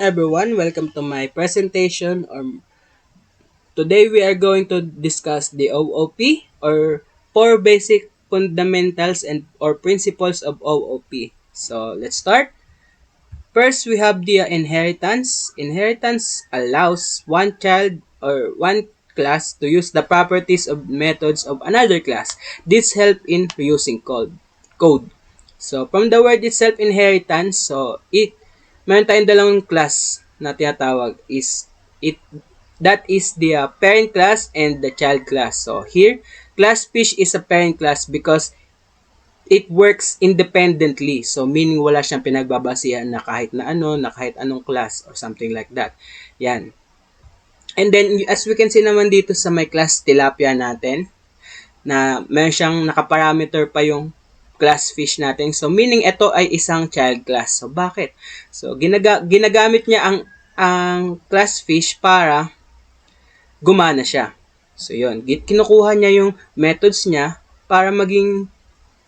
Everyone, welcome to my presentation. Today we are going to discuss the OOP or four basic fundamentals and or principles of OOP. So let's start. First, we have the inheritance. Inheritance allows one child or one class to use the properties of methods of another class. This help in reusing code. So, from the word itself, inheritance, meron tayong dalawang class na tinatawag it, that is the parent class and the child class. So, here, class fish is a parent class because it works independently. So, meaning wala siyang pinagbabasihan na kahit anong class or something like that. Yan. And then, as we can see naman dito sa may class tilapia natin, na meron siyang nakaparameter pa yung class fish natin. So, meaning ito ay isang child class. So, bakit? So, ginagamit niya ang class fish para gumana siya. So, yun. Kinukuha niya yung methods niya para maging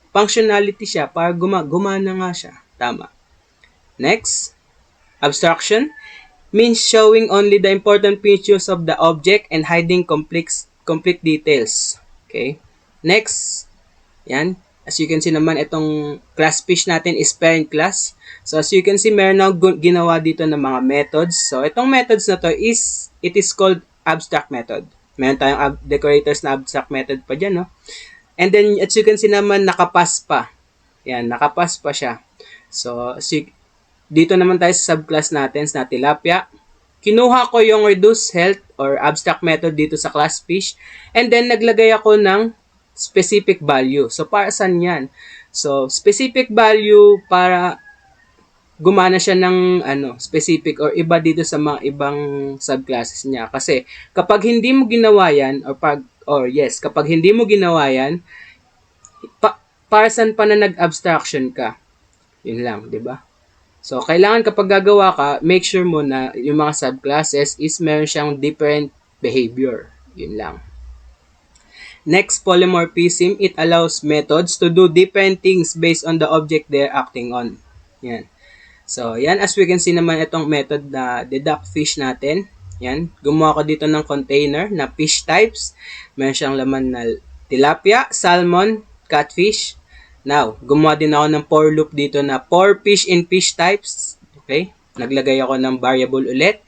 functionality siya para gumana nga siya. Tama. Next, abstraction means showing only the important features of the object and hiding complete details. Okay? Next, yan. As you can see naman, itong class fish natin is parent class. So, as you can see, meron na ginawa dito ng mga methods. So, itong methods na to it is called abstract method. Meron tayong decorators na abstract method pa dyan, no? And then, as you can see naman, nakapass pa. Yan, nakapass pa siya. So, dito naman tayo sa subclass natin na tilapia. Kinuha ko yung reduce health or abstract method dito sa class fish. And then, naglagay ako ng specific value. So, para saan yan? So, specific value para gumana siya ng specific or iba dito sa mga ibang subclasses niya. Kasi, kapag hindi mo ginawa yan, kapag hindi mo ginawa yan, para saan pa na nag-abstraction ka? Yun lang, di ba? So, kailangan kapag gagawa ka, make sure mo na yung mga subclasses is meron siyang different behavior. Yun lang. Next, polymorphism. It allows methods to do different things based on the object they're acting on. Yan. So, yan. As we can see naman itong method na deduct fish natin. Yan. Gumawa ko dito ng container na fish types. Meron siyang laman na tilapia, salmon, catfish. Now, gumawa din ako ng for loop dito na for fish in fish types. Okay? Naglagay ako ng variable ulit.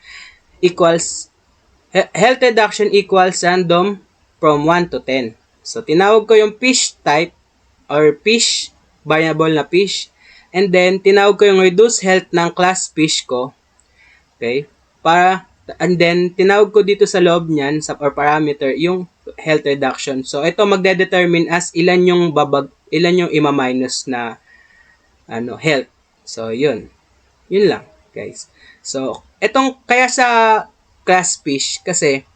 Equals, health reduction equals random from 1 to 10. So, tinawag ko yung fish type or fish, variable na fish. And then, tinawag ko yung reduce health ng class fish ko. Okay? And then, tinawag ko dito sa loob niyan, or parameter, yung health reduction. So, ito magde-determine as ilan yung ima-minus na health. So, yun. Yun lang, guys. So, kaya sa class fish, kasi,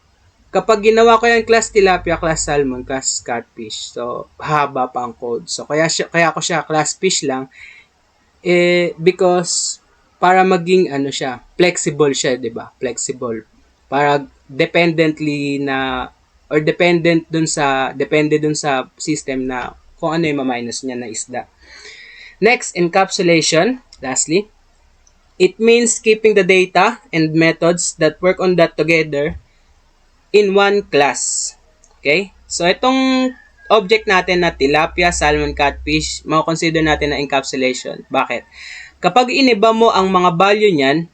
kapag ginawa ko yung class tilapia, class salmon, class catfish, so, haba pa ang code. So, kaya ko siya class fish lang, because, para maging siya, flexible siya, 'di ba? Flexible. Para depende dun sa system na kung ano yung ma-minus niya na isda. Next, encapsulation. Lastly, it means keeping the data and methods that work on that together in one class. Okay? So, itong object natin na tilapia, salmon, catfish, ma-consider natin na encapsulation. Bakit? Kapag iniba mo ang mga value niyan,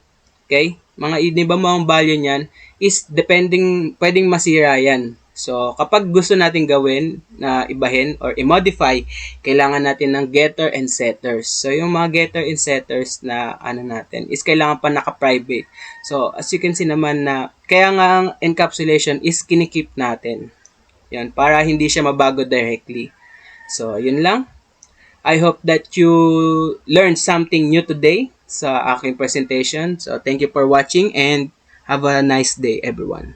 okay? Iniba mo ang value niyan is pwedeng masira yan. So, kapag gusto natin gawin na ibahin or i-modify, kailangan natin ng getter and setters. So, yung mga getter and setters na natin is kailangan pa naka-private. So, as you can see naman na kaya nga ang encapsulation is kinikip natin. Yan, para hindi siya mabago directly. So, yun lang. I hope that you learned something new today sa aking presentation. So, thank you for watching and have a nice day, everyone.